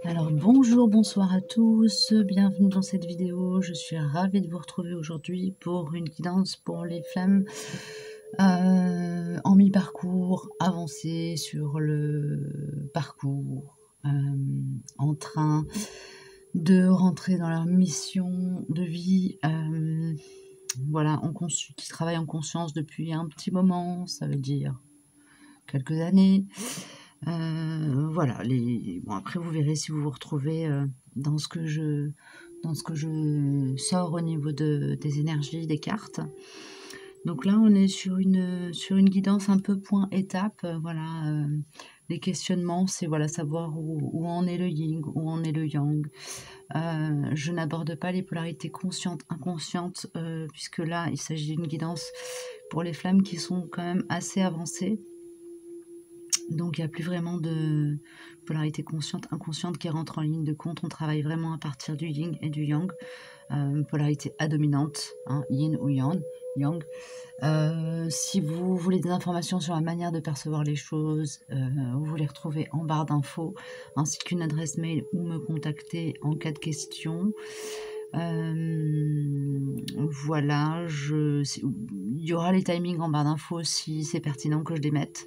Alors bonjour, bonsoir à tous, bienvenue dans cette vidéo. Je suis ravie de vous retrouver aujourd'hui pour une guidance pour les flammes en mi-parcours, avancé sur le parcours, en train de rentrer dans leur mission de vie, voilà, qui travaillent en conscience depuis un petit moment, ça veut dire quelques années. Voilà, bon, après vous verrez si vous vous retrouvez dans ce que je sors au niveau des énergies, des cartes. Donc là, on est sur une guidance un peu point étape. Voilà, les questionnements, c'est voilà, savoir où en est le yin, où en est le yang. Je n'aborde pas les polarités conscientes, inconscientes, puisque là, il s'agit d'une guidance pour les flammes qui sont quand même assez avancées. Donc il n'y a plus vraiment de polarité consciente, inconsciente qui rentre en ligne de compte. On travaille vraiment à partir du yin et du yang. Polarité dominante, hein, yin ou yang. Si vous voulez des informations sur la manière de percevoir les choses, vous les retrouvez en barre d'infos, ainsi qu'une adresse mail ou me contacter en cas de question. Voilà, il y aura les timings en barre d'infos si c'est pertinent que je les mette.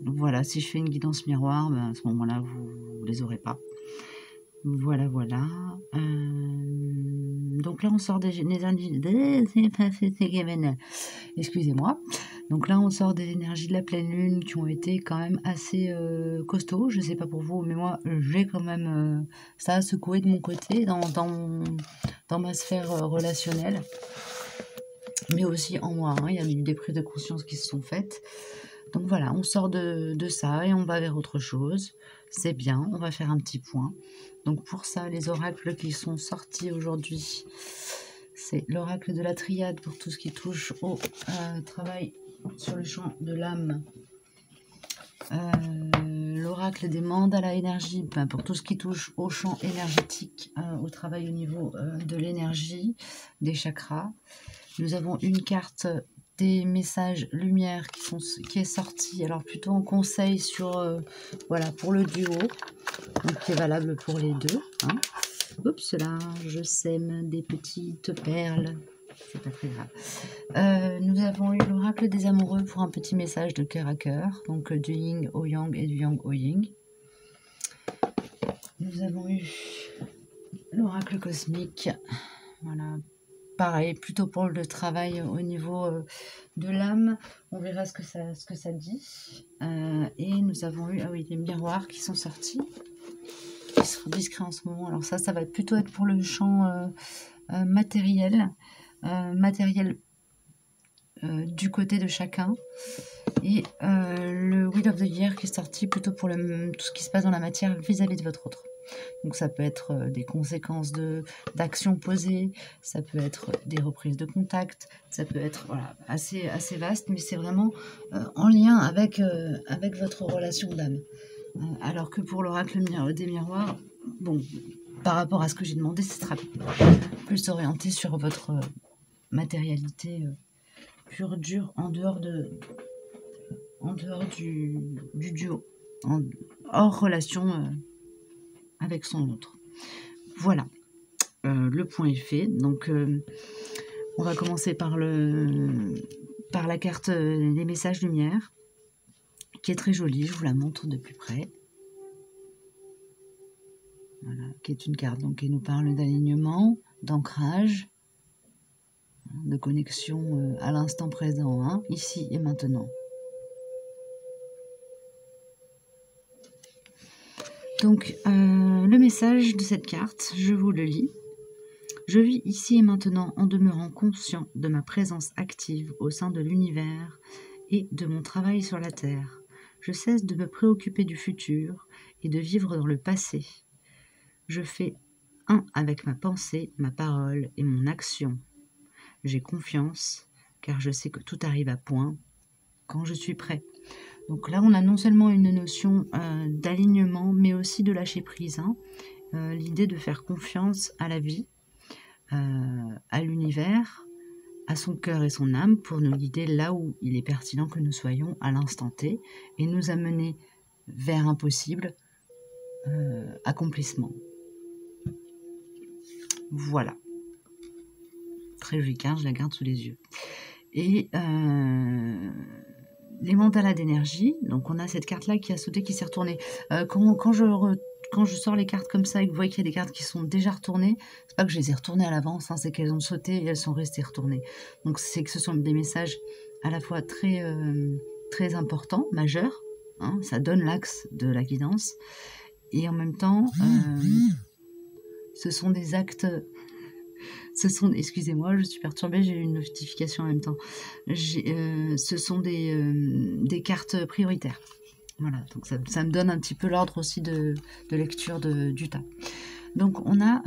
Voilà, si je fais une guidance miroir, ben à ce moment-là, vous les aurez pas. Voilà, voilà. Donc là, on sort des excusez-moi. Donc là, on sort des énergies de la pleine lune qui ont été quand même assez costauds. Je sais pas pour vous, mais moi, j'ai quand même ça a secoué de mon côté dans ma sphère relationnelle, mais aussi en moi. Hein. Il y a eu des prises de conscience qui se sont faites. Donc voilà, on sort de ça et on va vers autre chose. C'est bien, on va faire un petit point. Donc pour ça, les oracles qui sont sortis aujourd'hui, c'est l'oracle de la triade pour tout ce qui touche au travail sur le champ de l'âme. L'oracle des mandalas énergie, pour tout ce qui touche au champ énergétique, au travail au niveau de l'énergie, des chakras. Nous avons une carte des messages lumière qui est sortie, alors plutôt en conseil sur, voilà, pour le duo, donc qui est valable pour les deux. Hein. Oups, là, je sème des petites perles, c'est pas très grave. Nous avons eu l'oracle des amoureux pour un petit message de cœur à cœur, donc du yin au yang et du yang au yin. Nous avons eu l'oracle cosmique, voilà. Pareil, plutôt pour le travail au niveau de l'âme. On verra ce que ça dit. Et nous avons eu les miroirs qui sont sortis, qui seront discrets en ce moment. Alors ça va plutôt être pour le champ matériel. Du côté de chacun. Et le Wheel of the Year qui est sorti plutôt pour tout ce qui se passe dans la matière vis-à-vis de votre autre. Donc ça peut être des conséquences d'actions posées, ça peut être des reprises de contact, ça peut être voilà, assez vaste, mais c'est vraiment en lien avec votre relation d'âme. Alors que pour l'oracle des miroirs, bon, par rapport à ce que j'ai demandé, ce sera plus orienté sur votre matérialité pure, dure, en dehors du duo, hors relation avec son autre. Voilà, le point est fait. Donc, on va commencer par la carte des messages lumière, qui est très jolie. Je vous la montre de plus près. Voilà, qui est une carte donc, qui nous parle d'alignement, d'ancrage, de connexion à l'instant présent, hein, ici et maintenant. Donc, le message de cette carte, je vous le lis. Je vis ici et maintenant en demeurant conscient de ma présence active au sein de l'univers et de mon travail sur la Terre. Je cesse de me préoccuper du futur et de vivre dans le passé. Je fais un avec ma pensée, ma parole et mon action. J'ai confiance, car je sais que tout arrive à point quand je suis prêt. Donc là, on a non seulement une notion d'alignement, mais aussi de lâcher prise. Hein. L'idée de faire confiance à la vie, à l'univers, à son cœur et son âme pour nous guider là où il est pertinent que nous soyons à l'instant T et nous amener vers un possible accomplissement. Voilà. Très jolie carte, je la garde sous les yeux. Et les mandalas d'énergie, donc on a cette carte-là qui a sauté, qui s'est retournée. Quand je sors les cartes comme ça et que vous voyez qu'il y a des cartes qui sont déjà retournées, c'est pas que je les ai retournées à l'avance, hein, c'est qu'elles ont sauté et elles sont restées retournées. Donc c'est que ce sont des messages à la fois très, très importants, majeurs, hein, ça donne l'axe de la guidance, et en même temps, ce sont des actes... Excusez-moi, je suis perturbée, j'ai eu une notification en même temps. Ce sont des cartes prioritaires. Voilà, donc ça me donne un petit peu l'ordre aussi de lecture du tas. Donc on a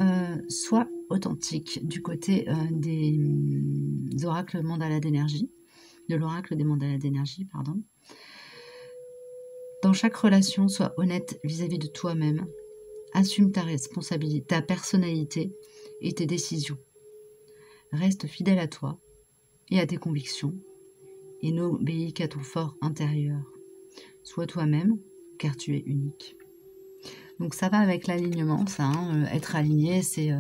soit authentique du côté des oracles mandala d'énergie, de l'oracle des mandalas d'énergie, pardon. Dans chaque relation, sois honnête vis-à-vis de toi-même. Assume ta responsabilité, ta personnalité et tes décisions. Reste fidèle à toi et à tes convictions et n'obéis qu'à ton fort intérieur. Sois toi-même, car tu es unique. Donc ça va avec l'alignement, ça. Hein, être aligné, c'est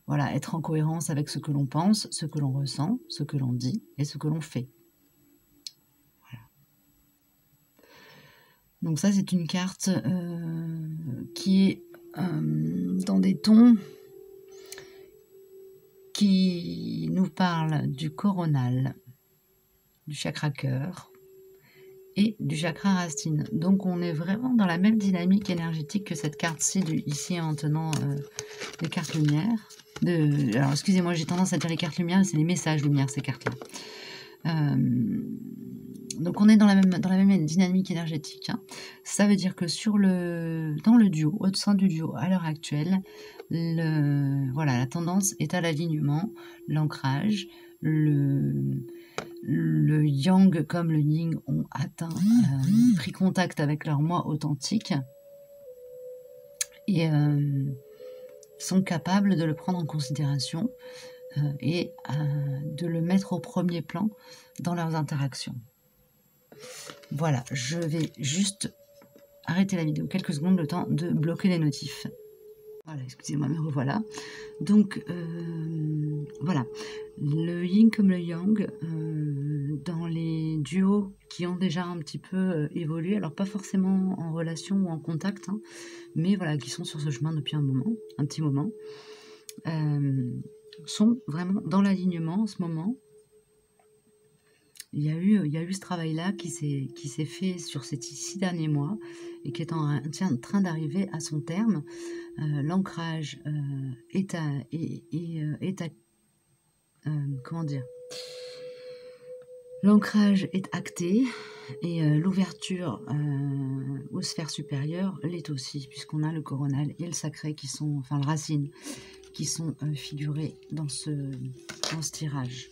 voilà, être en cohérence avec ce que l'on pense, ce que l'on ressent, ce que l'on dit et ce que l'on fait. Voilà. Donc ça, c'est une carte qui est dans des tons qui nous parle du coronal, du chakra cœur et du chakra racine. Donc on est vraiment dans la même dynamique énergétique que cette carte-ci, ici en tenant les cartes lumière. Alors excusez-moi, j'ai tendance à dire les cartes lumière, c'est les messages lumière, ces cartes-là. Donc on est dans la même dynamique énergétique. Hein. Ça veut dire que dans le duo, au sein du duo à l'heure actuelle, voilà, la tendance est à l'alignement, l'ancrage, le yang comme le yin ont atteint, pris contact avec leur moi authentique et sont capables de le prendre en considération et de le mettre au premier plan dans leurs interactions. Voilà, je vais juste arrêter la vidéo quelques secondes, le temps de bloquer les notifs. Voilà, excusez-moi, mais revoilà. Donc, voilà, le yin comme le yang, dans les duos qui ont déjà un petit peu évolué, alors pas forcément en relation ou en contact, hein, mais voilà, qui sont sur ce chemin depuis un petit moment, sont vraiment dans l'alignement en ce moment. Il y a eu ce travail-là qui s'est fait sur ces 6 derniers mois et qui est en train d'arriver à son terme. L'ancrage comment dire, l'ancrage est acté et l'ouverture aux sphères supérieures l'est aussi, puisqu'on a le coronal et le sacré qui sont, enfin le racine, qui sont figurés dans ce tirage.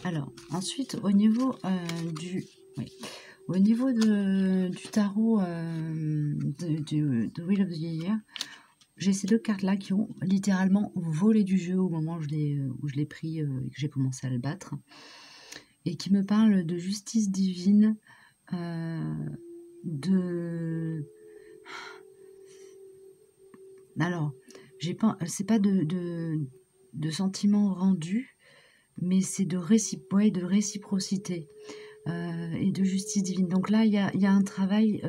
Alors, ensuite, au niveau du tarot de Wheel of the Year, j'ai ces 2 cartes-là qui ont littéralement volé du jeu au moment où je l'ai pris et que j'ai commencé à le battre. Et qui me parlent de justice divine, Alors, c'est pas de sentiments rendus, mais c'est de réciprocité et de justice divine. Donc là, il y a un travail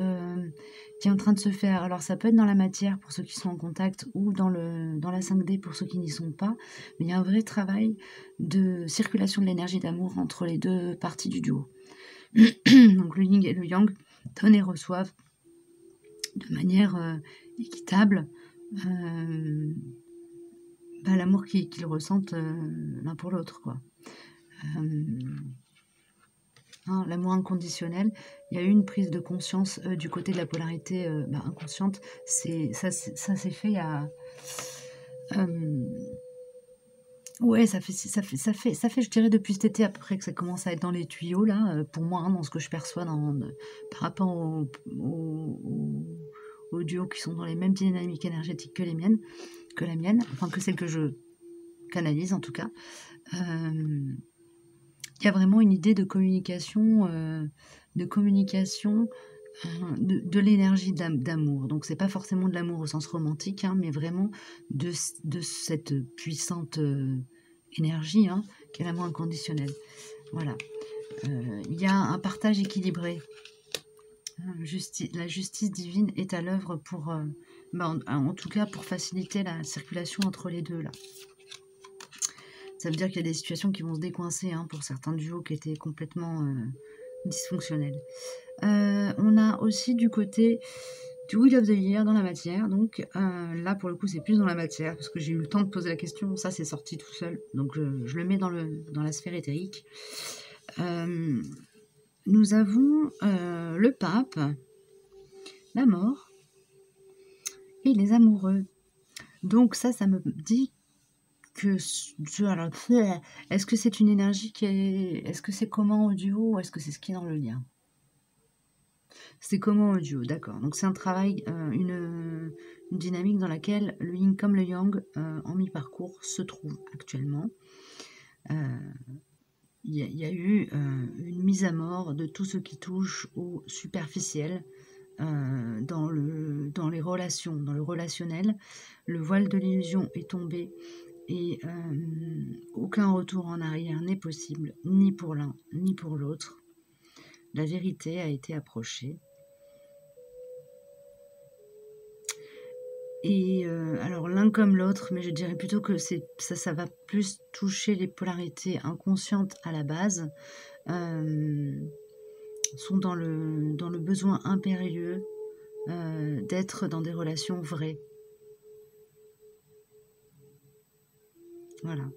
qui est en train de se faire. Alors ça peut être dans la matière pour ceux qui sont en contact ou dans la 5D pour ceux qui n'y sont pas, mais il y a un vrai travail de circulation de l'énergie d'amour entre les 2 parties du duo. Donc le yin et le yang donnent et reçoivent de manière équitable l'amour qu'ils ressentent l'un pour l'autre, quoi. Hein, l'amour inconditionnel, il y a eu une prise de conscience du côté de la polarité inconsciente. Ça s'est fait il y a... ouais, ça fait, je dirais, depuis cet été à peu près que ça commence à être dans les tuyaux, là, pour moi, hein, dans ce que je perçois par rapport aux duos qui sont dans les mêmes dynamiques énergétiques que la mienne, enfin que celle que je canalise en tout cas. Il y a vraiment une idée de communication de l'énergie d'amour. Donc c'est pas forcément de l'amour au sens romantique, hein, mais vraiment de cette puissante énergie, hein, qui est l'amour inconditionnel. Voilà. Il y a un partage équilibré. La justice divine est à l'œuvre pour, en tout cas, pour faciliter la circulation entre les deux, là. Ça veut dire qu'il y a des situations qui vont se décoincer, hein, pour certains duos qui étaient complètement dysfonctionnels. On a aussi du côté du Wheel of the Year dans la matière. Donc là, pour le coup, c'est plus dans la matière, parce que j'ai eu le temps de poser la question. Ça, c'est sorti tout seul. Donc je le mets dans la sphère éthérique. Nous avons le pape, la mort et les amoureux. Donc ça me dit que... Alors, est-ce que c'est une énergie qui est... Est-ce que c'est comment au duo ou est-ce que c'est ce qui est dans le lien? C'est comment au duo, d'accord. Donc c'est un travail, une dynamique dans laquelle le yin comme le yang en mi-parcours se trouvent actuellement. Il y a eu une mise à mort de tout ce qui touche au superficiel dans les relations, dans le relationnel. Le voile de l'illusion est tombé et aucun retour en arrière n'est possible, ni pour l'un, ni pour l'autre. La vérité a été approchée. Et alors l'un comme l'autre, mais je dirais plutôt que ça va plus toucher les polarités inconscientes à la base, sont dans le besoin impérieux d'être dans des relations vraies. Voilà.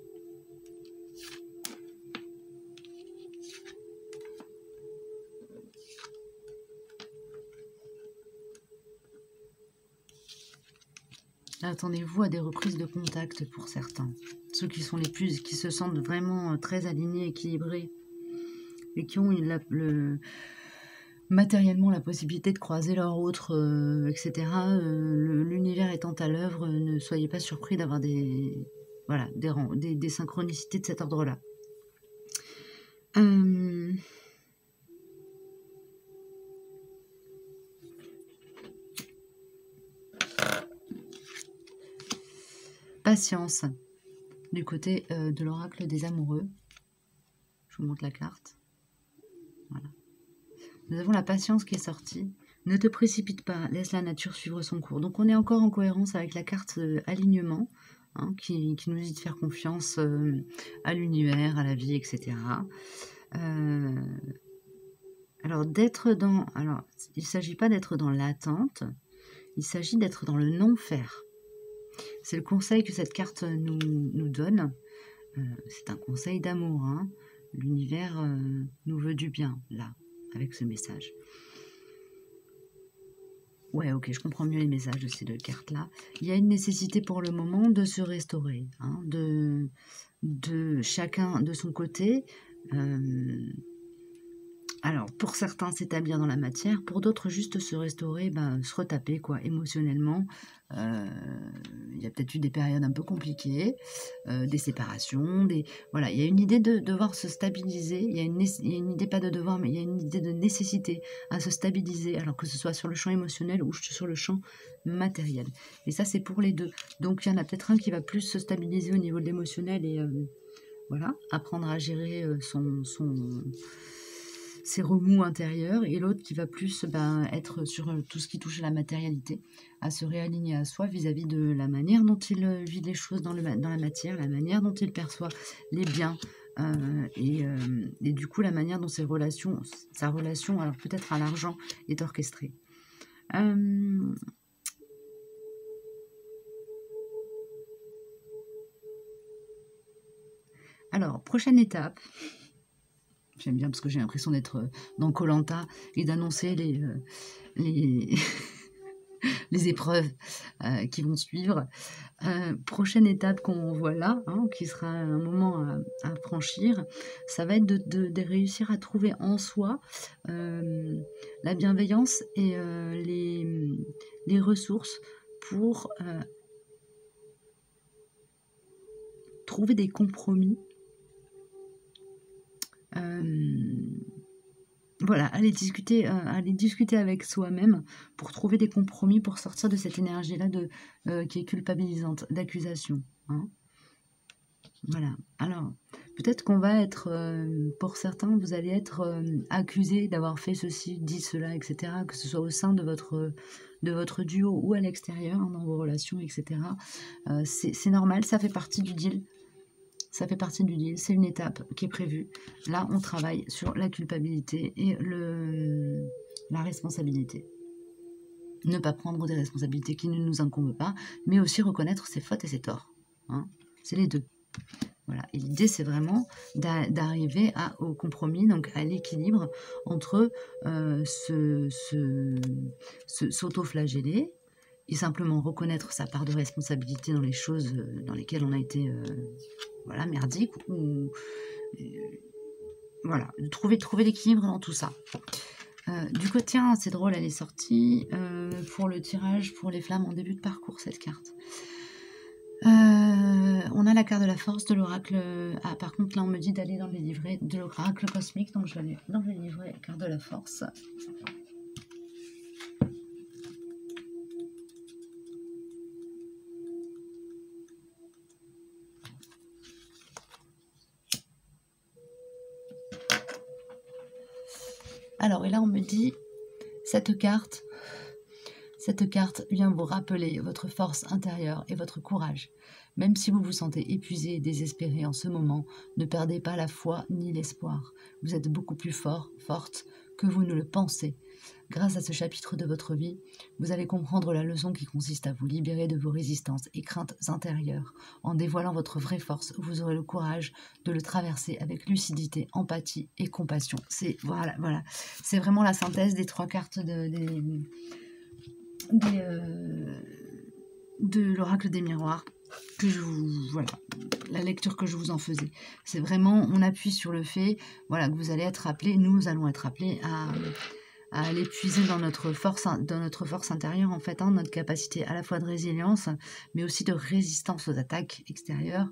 Attendez-vous à des reprises de contact pour certains. Ceux qui sont qui se sentent vraiment très alignés, équilibrés, et qui ont matériellement la possibilité de croiser leur autre, etc. L'univers étant à l'œuvre, ne soyez pas surpris d'avoir des synchronicités de cet ordre-là. Patience, du côté de l'oracle des amoureux. Je vous montre la carte. Voilà. Nous avons la patience qui est sortie. Ne te précipite pas, laisse la nature suivre son cours. Donc on est encore en cohérence avec la carte alignement, hein, qui nous dit de faire confiance à l'univers, à la vie, etc. Alors il ne s'agit pas d'être dans l'attente, il s'agit d'être dans le non-faire. C'est le conseil que cette carte nous donne. C'est un conseil d'amour, hein. L'univers nous veut du bien, là, avec ce message. Ouais, ok, je comprends mieux les messages de ces deux cartes-là. Il y a une nécessité pour le moment de se restaurer, hein, de chacun de son côté. Alors, pour certains, s'établir dans la matière, pour d'autres, juste se restaurer, se retaper, quoi, émotionnellement. Il y a peut-être eu des périodes un peu compliquées, des séparations, voilà, il y a une idée de devoir se stabiliser, il y a une idée, pas de devoir, mais il y a une idée de nécessité à se stabiliser, alors que ce soit sur le champ émotionnel ou sur le champ matériel. Et ça, c'est pour les deux. Donc, il y en a peut-être un qui va plus se stabiliser au niveau de l'émotionnel et voilà, apprendre à gérer ses remous intérieurs, et l'autre qui va plus être sur tout ce qui touche à la matérialité, à se réaligner à soi vis-à-vis de la manière dont il vit les choses dans la matière, la manière dont il perçoit les biens, et du coup la manière dont sa relation, alors peut-être à l'argent, est orchestrée. Alors, prochaine étape. J'aime bien parce que j'ai l'impression d'être dans Koh-Lanta et d'annoncer les épreuves qui vont suivre. Prochaine étape qu'on voit là, hein, qui sera un moment à franchir, ça va être de réussir à trouver en soi la bienveillance et les ressources pour trouver des compromis voilà, aller discuter avec soi-même pour trouver des compromis, pour sortir de cette énergie-là qui est culpabilisante, d'accusation, hein. Voilà. Alors, peut-être qu'on va être, pour certains, vous allez être accusé d'avoir fait ceci, dit cela, etc., que ce soit au sein de votre duo ou à l'extérieur, hein, dans vos relations, etc. C'est normal, ça fait partie du deal. Ça fait partie du deal, c'est une étape qui est prévue. Là, on travaille sur la culpabilité et la responsabilité. Ne pas prendre des responsabilités qui ne nous incombent pas, mais aussi reconnaître ses fautes et ses torts, hein. C'est les deux. Voilà. Et l'idée, c'est vraiment d'arriver au compromis, donc à l'équilibre entre s'auto-flageller et simplement reconnaître sa part de responsabilité dans les choses dans lesquelles on a été voilà, merdique, ou voilà, trouver l'équilibre dans tout ça. Du côté, tiens, c'est drôle, elle est sortie pour le tirage pour les flammes en début de parcours, cette carte. On a la carte de la force, de l'oracle. Ah, par contre, là, on me dit d'aller dans les livrets de l'oracle cosmique, donc je vais aller dans les livrets carte de la force. Alors, et là, on me dit cette carte vient vous rappeler votre force intérieure et votre courage. Même si vous vous sentez épuisé et désespéré en ce moment, ne perdez pas la foi ni l'espoir. Vous êtes beaucoup plus forte que vous ne le pensez. Grâce à ce chapitre de votre vie, vous allez comprendre la leçon qui consiste à vous libérer de vos résistances et craintes intérieures. En dévoilant votre vraie force, vous aurez le courage de le traverser avec lucidité, empathie et compassion. Voilà. C'est vraiment la synthèse des 3 cartes de l'oracle des miroirs voilà, la lecture que je vous en faisais. C'est vraiment, on appuie sur le fait, voilà, que vous allez être appelés, nous allons être appelés à aller puiser dans notre force intérieure, en fait, hein, notre capacité à la fois de résilience, mais aussi de résistance aux attaques extérieures.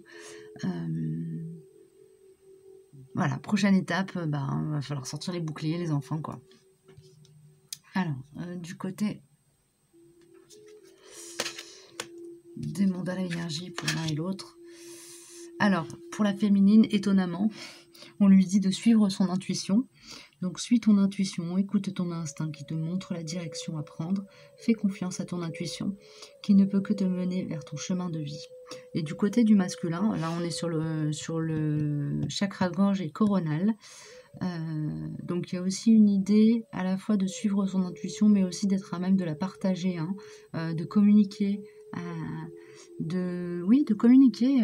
Voilà, prochaine étape, il va falloir sortir les boucliers, les enfants, quoi. Alors, du côté des mandats à énergie pour l'un et l'autre. Alors, pour la féminine, étonnamment, on lui dit de suivre son intuition. Donc, suis ton intuition, écoute ton instinct qui te montre la direction à prendre. Fais confiance à ton intuition qui ne peut que te mener vers ton chemin de vie. Et du côté du masculin, là, on est sur le chakra gorge et coronal. Donc il y a aussi une idée à la fois de suivre son intuition, mais aussi d'être à même de la partager, hein, de communiquer, de communiquer,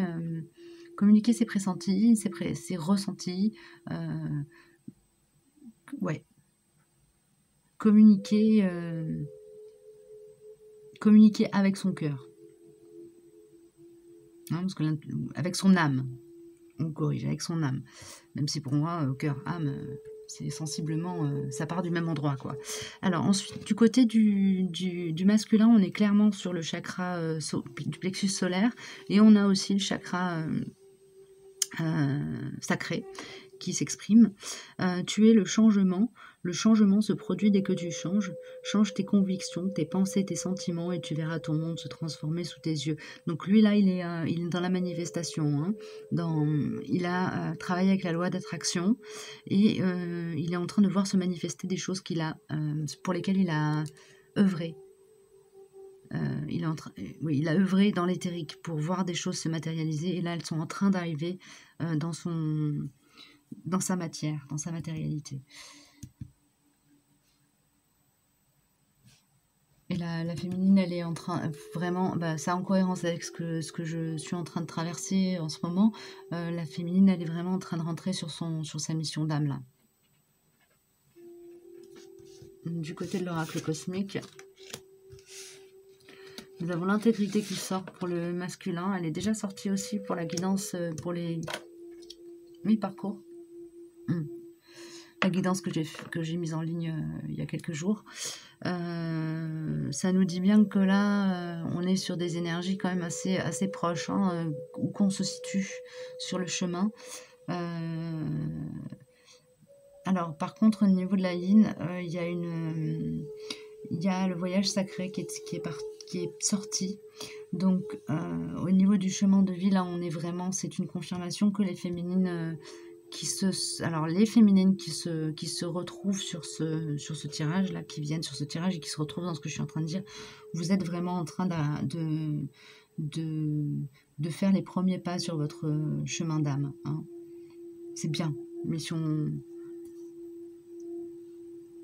communiquer ses pressentis, ses ressentis, ouais, communiquer avec son cœur, hein, parce que avec son âme. On corrige avec son âme. Même si pour moi, cœur, âme, c'est sensiblement, ça part du même endroit, quoi. Alors ensuite, du côté du masculin, on est clairement sur le chakra du plexus solaire, et on a aussi le chakra sacré qui s'exprime. Tu es le changement. Le changement se produit dès que tu changes. Change tes convictions, tes pensées, tes sentiments, et tu verras ton monde se transformer sous tes yeux. Donc lui, là, il est dans la manifestation, hein. Il a travaillé avec la loi d'attraction, et il est en train de voir se manifester des choses pour lesquelles il a œuvré. Il a œuvré dans l'éthérique pour voir des choses se matérialiser, et là, elles sont en train d'arriver dans sa matière, dans sa matérialité. Et la féminine, elle est en train, vraiment, c'est en cohérence avec ce que je suis en train de traverser en ce moment. La féminine, elle est vraiment en train de rentrer sur sa mission d'âme, là. Du côté de l'oracle cosmique, nous avons l'intégrité qui sort pour le masculin. Elle est déjà sortie aussi pour la guidance, pour les mi-parcours. La guidance que j'ai mise en ligne il y a quelques jours. Ça nous dit bien que là, on est sur des énergies quand même assez proches, hein, où qu'on se situe sur le chemin. Alors, par contre, au niveau de la yin, il y a le voyage sacré qui est sorti. Donc, au niveau du chemin de vie, là, on est vraiment, c'est une confirmation que les féminines les féminines qui se retrouvent sur ce tirage là, qui viennent sur ce tirage et qui se retrouvent dans ce que je suis en train de dire, vous êtes vraiment en train de faire les premiers pas sur votre chemin d'âme, hein. C'est bien. Mission.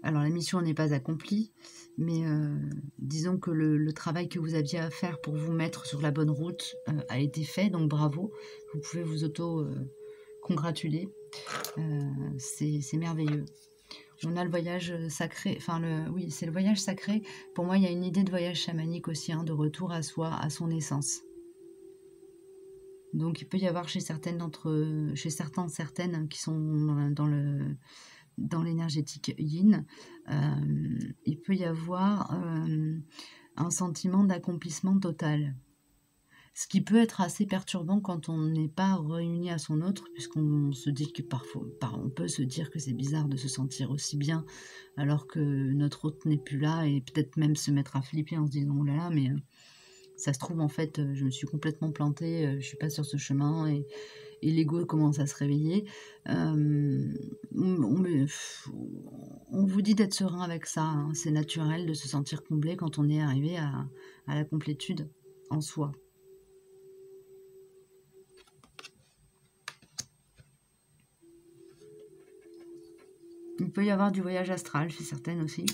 Alors la mission n'est pas accomplie, mais disons que le travail que vous aviez à faire pour vous mettre sur la bonne route a été fait, donc bravo. Vous pouvez vous auto-congratuler. C'est merveilleux. On a le voyage sacré, oui, c'est le voyage sacré. Pour moi, il y a une idée de voyage chamanique aussi, hein, de retour à soi, à son essence. Donc il peut y avoir chez certaines qui sont dans l'énergétique yin, il peut y avoir un sentiment d'accomplissement total. Ce qui peut être assez perturbant quand on n'est pas réuni à son autre, puisqu'on se dit que parfois, on peut se dire que c'est bizarre de se sentir aussi bien alors que notre hôte n'est plus là, et peut-être même se mettre à flipper en se disant oh là là, mais ça se trouve en fait je me suis complètement plantée, je suis pas sur ce chemin, et l'ego commence à se réveiller. On vous dit d'être serein avec ça, hein. C'est naturel de se sentir comblé quand on est arrivé à la complétude en soi. Il peut y avoir du voyage astral chez certaines aussi.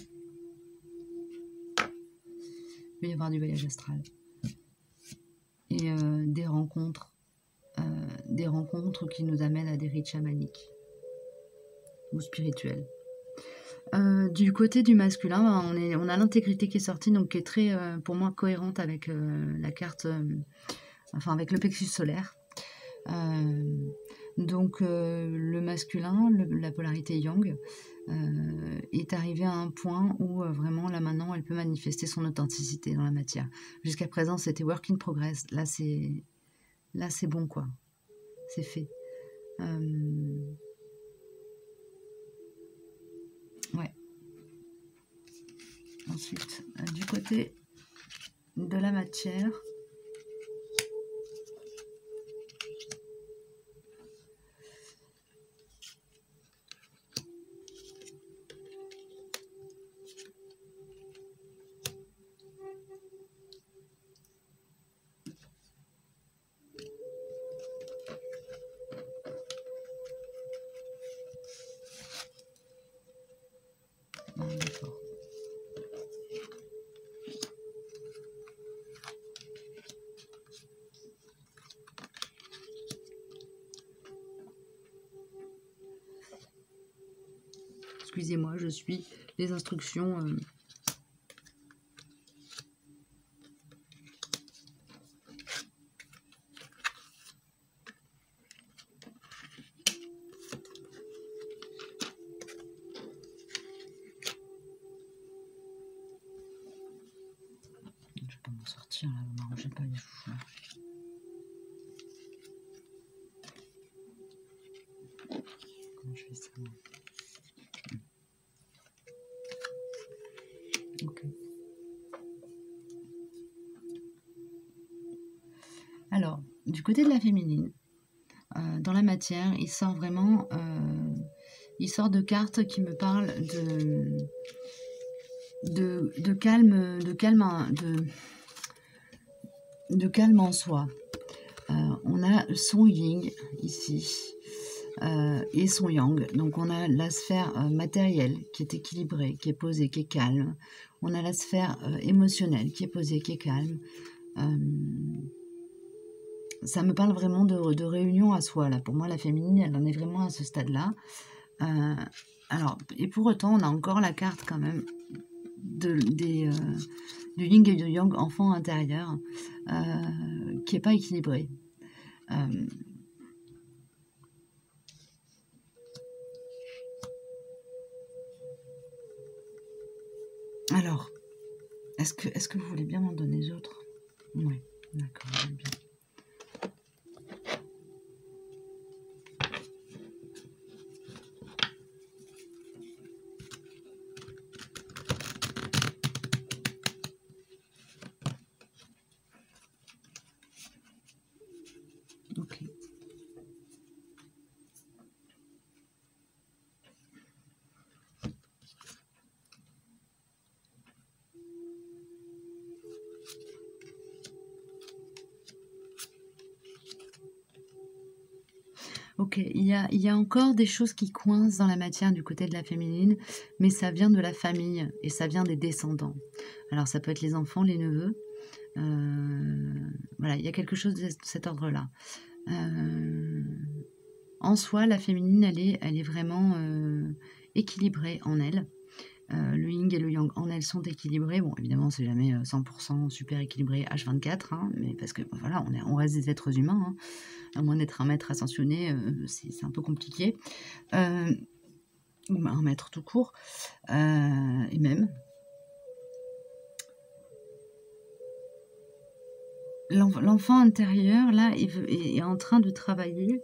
Il peut y avoir du voyage astral. Et des rencontres qui nous amènent à des rites chamaniques ou spirituels. Du côté du masculin, on a l'intégrité qui est sortie, donc qui est très, pour moi, cohérente avec la carte, avec le plexus solaire. Donc le masculin, la polarité yang, est arrivée à un point où vraiment, là maintenant, elle peut manifester son authenticité dans la matière. Jusqu'à présent, c'était work in progress. Là, c'est bon, quoi. C'est fait. Ouais. Ensuite, du côté de la matière, d'accord. Excusez-moi, je suis les instructions. Je vais pas m'en sortir là, vous m'arrangez pas les chouchous. Comment je fais ça? Ok. Alors, du côté de la féminine, dans la matière, il sort vraiment, il sort de cartes qui me parlent de calme, de calme en soi. On a son yin ici et son yang. Donc on a la sphère matérielle qui est équilibrée, qui est posée, qui est calme. On a la sphère émotionnelle qui est posée, qui est calme. Ça me parle vraiment de réunion à soi, là. Pour moi, la féminine, elle en est vraiment à ce stade-là. Alors, et pour autant, on a encore la carte quand même du yin et du yang, enfant intérieur, qui n'est pas équilibré. Alors, est-ce que vous voulez bien m'en donner d'autres? Oui, d'accord, j'aime bien. OK, il y a encore des choses qui coincent dans la matière du côté de la féminine, mais ça vient de la famille et ça vient des descendants. Alors ça peut être les enfants, les neveux, voilà, il y a quelque chose de cet ordre-là. Heu, En soi, la féminine, elle est vraiment, équilibrée en elle. Le yin et le yang en elles sont équilibrés. Bon, évidemment, c'est jamais 100% super équilibré H24, hein, mais parce que voilà, on reste des êtres humains, hein, à moins d'être un maître ascensionné, c'est un peu compliqué. Ou un maître tout court, et même. L'enfant intérieur, là, est en train de travailler.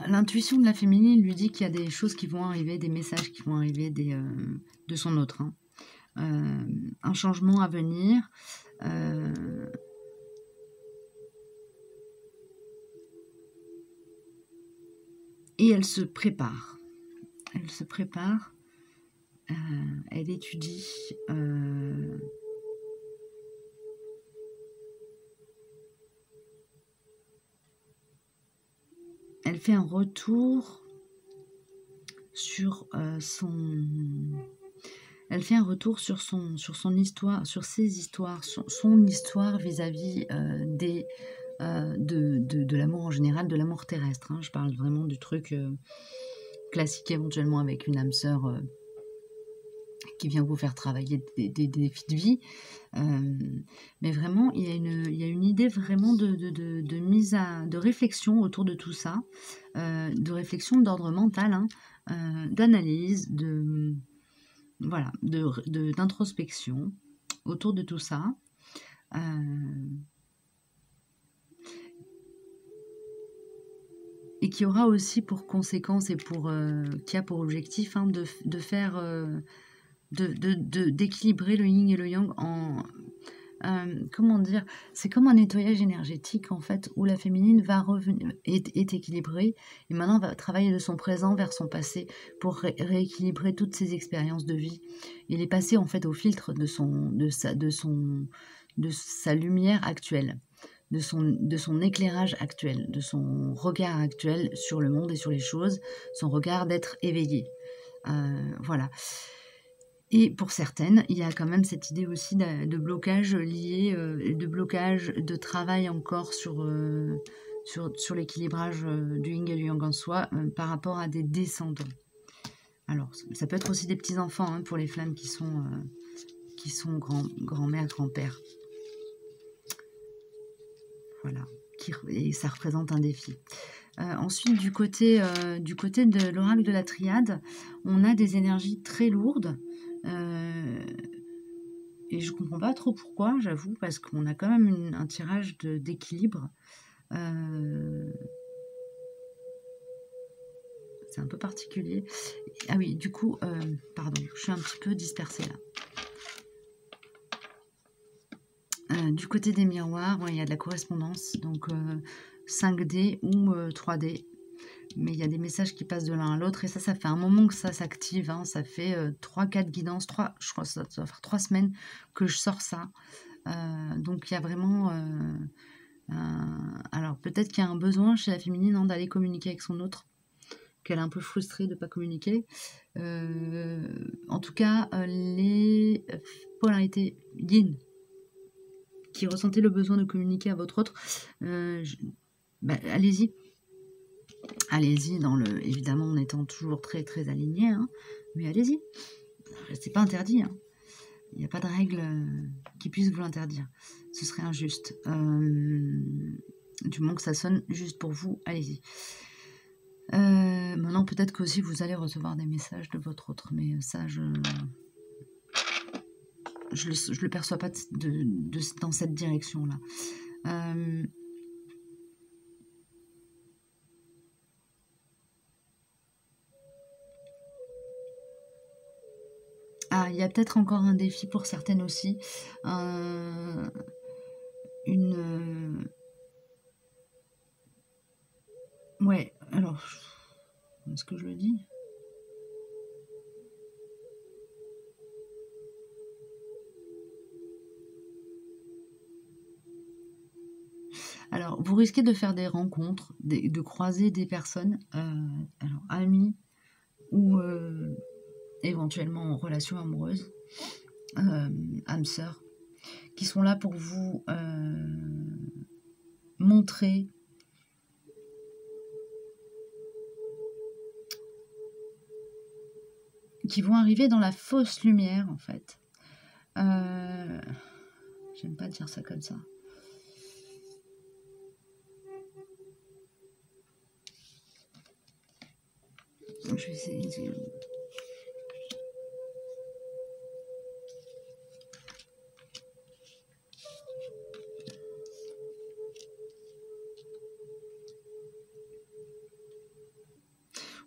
L'intuition de la féminine lui dit qu'il y a des choses qui vont arriver, des messages qui vont arriver de son autre, hein. Un changement à venir. Et elle se prépare. Elle se prépare. Elle étudie. Elle fait un retour sur elle fait un retour sur son histoire, sur ses histoires, son histoire vis-à-vis de l'amour en général, de l'amour terrestre, hein. Je parle vraiment du truc classique, éventuellement avec une âme sœur qui vient vous faire travailler des défis de vie. Mais vraiment, il y a une idée vraiment de mise de réflexion autour de tout ça, de réflexion d'ordre mental, hein, d'analyse, voilà, d'introspection autour de tout ça. Et qui aura aussi pour conséquence et qui a pour objectif, hein, de faire, d'équilibrer le yin et le yang comment dire, c'est comme un nettoyage énergétique en fait, où la féminine va revenir, est équilibrée, et maintenant va travailler de son présent vers son passé pour rééquilibrer toutes ses expériences de vie et les passer en fait au filtre de sa lumière actuelle, de son éclairage actuel, de son regard actuel sur le monde et sur les choses, son regard d'être éveillé. Voilà. Et pour certaines, il y a quand même cette idée aussi de blocage lié, de blocage de travail encore sur l'équilibrage du yin et du yang en soi, par rapport à des descendants. Alors, ça peut être aussi des petits-enfants, hein, pour les flammes qui sont grand-mère, grand-père. Voilà. Et ça représente un défi. Ensuite, du côté de l'oracle de la triade, on a des énergies très lourdes. Et je comprends pas trop pourquoi, j'avoue, parce qu'on a quand même un tirage d'équilibre. C'est un peu particulier. Ah oui, du coup, pardon, je suis un petit peu dispersée là. Du côté des miroirs, ouais, il y a de la correspondance, donc 5D ou 3D. Mais il y a des messages qui passent de l'un à l'autre, et ça fait un moment que ça s'active, hein. Ça fait 3-4 guidances, je crois que ça doit faire 3 semaines que je sors ça. Donc il y a vraiment... alors peut-être qu'il y a un besoin chez la féminine, hein, d'aller communiquer avec son autre, qu'elle est un peu frustrée de ne pas communiquer. En tout cas, les polarités yin qui ressentez le besoin de communiquer à votre autre, allez-y. Allez-y, évidemment en étant toujours très très aligné, hein, mais allez-y. C'est pas interdit, hein. Il n'y a pas de règle qui puisse vous l'interdire. Ce serait injuste. Du moment que ça sonne juste pour vous, allez-y. Maintenant, peut-être qu'aussi vous allez recevoir des messages de votre autre, mais ça, je le perçois pas dans cette direction-là. Ah, il y a peut-être encore un défi pour certaines aussi. Ouais, alors, est-ce que je le dis? Alors, vous risquez de faire des rencontres, de croiser des personnes, alors amis ou éventuellement en relation amoureuse, âme sœur, qui sont là pour vous montrer qui vont arriver dans la fausse lumière, en fait. J'aime pas dire ça comme ça. Je vais essayer.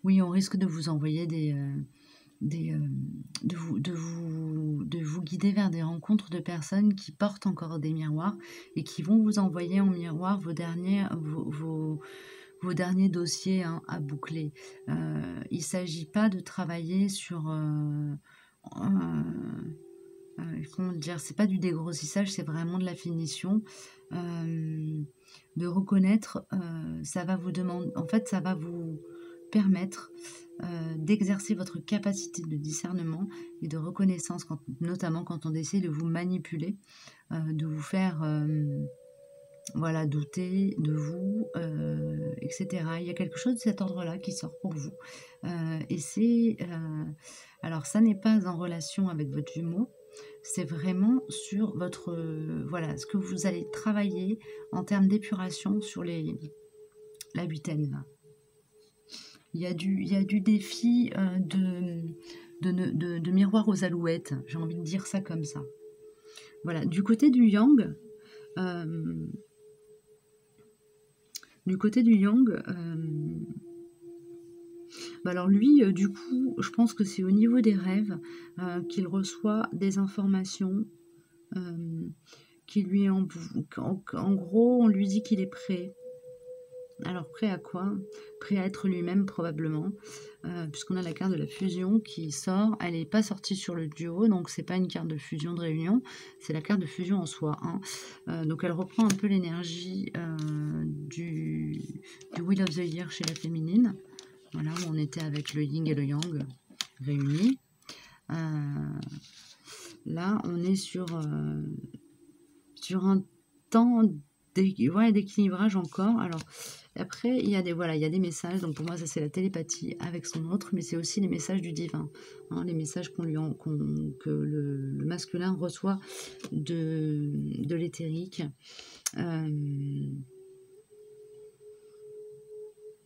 Oui, on risque de vous envoyer de vous guider vers des rencontres de personnes qui portent encore des miroirs et qui vont vous envoyer en miroir vos derniers dossiers, hein, à boucler. Il ne s'agit pas de travailler sur comment dire, c'est pas du dégrossissage, c'est vraiment de la finition. De reconnaître, ça va vous demander, en fait, ça va vous permettre d'exercer votre capacité de discernement et de reconnaissance, notamment quand on essaie de vous manipuler, de vous faire voilà, douter de vous, etc. Il y a quelque chose de cet ordre-là qui sort pour vous. Et c'est... alors, ça n'est pas en relation avec votre jumeau, c'est vraiment sur votre... voilà, ce que vous allez travailler en termes d'épuration sur la huitaine, là. Il y a du défi de miroir aux alouettes. J'ai envie de dire ça comme ça. Voilà, du côté du yang... bah alors lui, du coup, je pense que c'est au niveau des rêves qu'il reçoit des informations qui lui en gros, on lui dit qu'il est prêt. Alors prêt à quoi? Prêt à être lui-même probablement, puisqu'on a la carte de la fusion qui sort. Elle n'est pas sortie sur le duo, donc c'est pas une carte de fusion de réunion, c'est la carte de fusion en soi, hein. Donc elle reprend un peu l'énergie du Wheel of the Year chez la féminine. Voilà, où on était avec le yin et le yang réunis. Là, on est sur un temps d'équilibrage encore. Alors, après, il y a des messages. Donc, pour moi, ça, c'est la télépathie avec son autre, mais c'est aussi les messages du divin. Hein, les messages que le masculin reçoit de l'éthérique.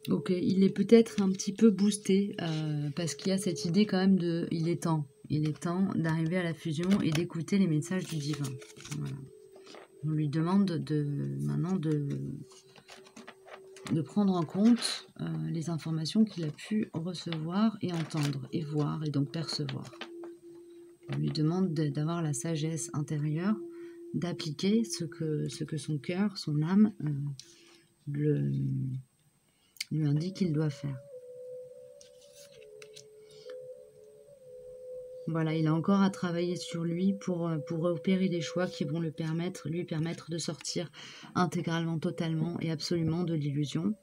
Ok, il est peut-être un petit peu boosté parce qu'il y a cette idée quand même de il est temps d'arriver à la fusion et d'écouter les messages du divin. Voilà. On lui demande maintenant de prendre en compte les informations qu'il a pu recevoir et entendre et voir et donc percevoir. On lui demande d'avoir la sagesse intérieure, d'appliquer ce que son cœur, son âme lui indique qu'il doit faire. Voilà, il a encore à travailler sur lui pour opérer des choix qui vont lui permettre de sortir intégralement, totalement et absolument de l'illusion.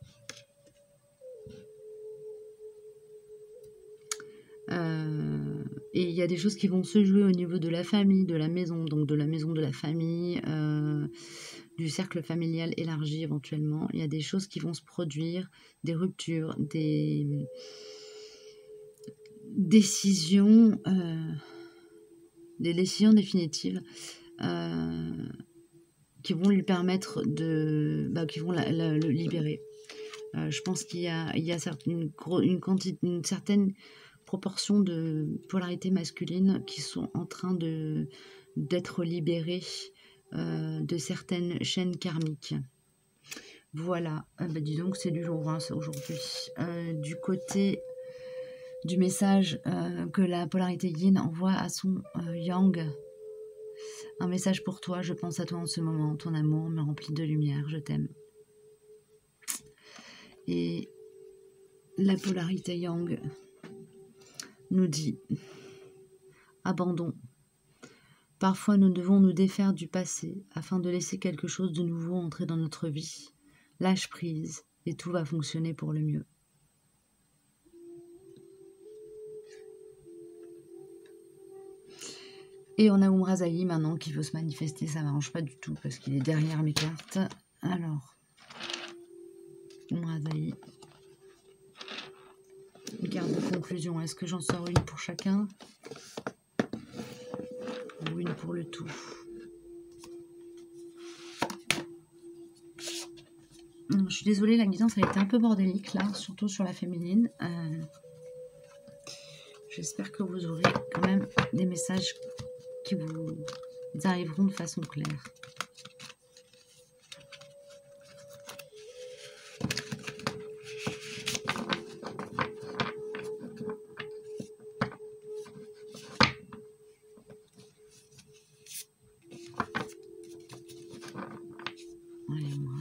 Et il y a des choses qui vont se jouer au niveau de la famille, de la maison, donc de la maison de la famille, du cercle familial élargi éventuellement. Il y a des choses qui vont se produire, des ruptures, des décisions définitives qui vont lui permettre qui vont le libérer. Je pense qu'il y a une certaine proportion de polarité masculine qui sont en train d'être libérées de certaines chaînes karmiques. Voilà, dis donc c'est du jour, hein, aujourd'hui. Du côté du message que la polarité yin envoie à son yang, un message pour toi, je pense à toi en ce moment, ton amour me remplit de lumière, je t'aime. Et la polarité yang nous dit abandon, Parfois, nous devons nous défaire du passé afin de laisser quelque chose de nouveau entrer dans notre vie. Lâche prise et tout va fonctionner pour le mieux. Et on a Umrazaï maintenant qui veut se manifester. Ça ne m'arrange pas du tout parce qu'il est derrière mes cartes. Alors, Umrazaï. Garde de conclusion. Est-ce que j'en sors une pour chacun? Ou une pour le tout? Je suis désolée, la guidance a été un peu bordélique là, surtout sur la féminine. J'espère que vous aurez quand même des messages qui vous arriveront de façon claire. Allez, moi.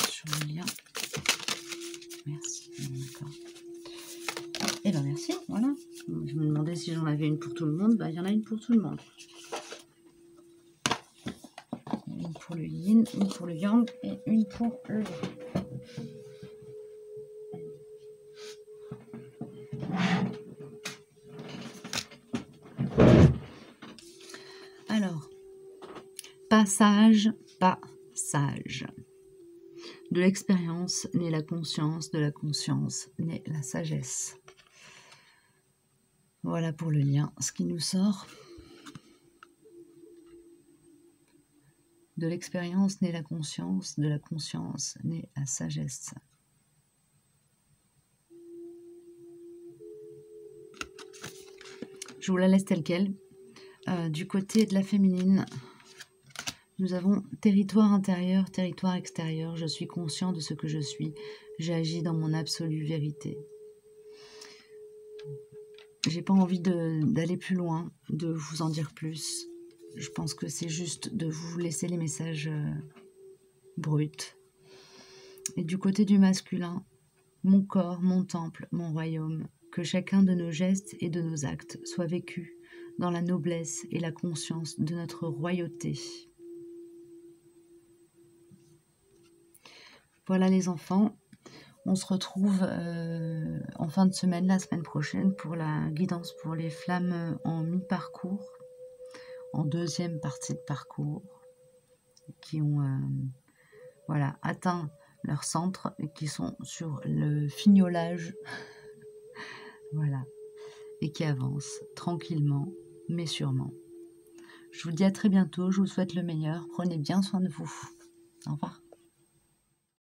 Sur le lien. Merci. D'accord. Eh bien, merci. Voilà. Je me demandais si j'en avais une pour tout le monde. Bah, il y en a une pour tout le monde. Une pour le yin, une pour le yang et une pour le yang. Alors, passage, pas sage. De l'expérience naît la conscience, de la conscience naît la sagesse. Voilà pour le lien, ce qui nous sort. De l'expérience naît la conscience, de la conscience naît la sagesse. Je vous la laisse telle quelle. Du côté de la féminine, nous avons territoire intérieur, territoire extérieur. Je suis conscient de ce que je suis. J'agis dans mon absolue vérité. J'ai pas envie d'aller plus loin, de vous en dire plus. Je pense que c'est juste de vous laisser les messages bruts. Et du côté du masculin, mon corps, mon temple, mon royaume, que chacun de nos gestes et de nos actes soit vécu dans la noblesse et la conscience de notre royauté. Voilà les enfants, on se retrouve en fin de semaine, la semaine prochaine, pour la guidance pour les flammes en mi-parcours, en deuxième partie de parcours, qui ont voilà, atteint leur centre et qui sont sur le fignolage, voilà, et qui avancent tranquillement, mais sûrement. Je vous dis à très bientôt, je vous souhaite le meilleur, prenez bien soin de vous. Au revoir.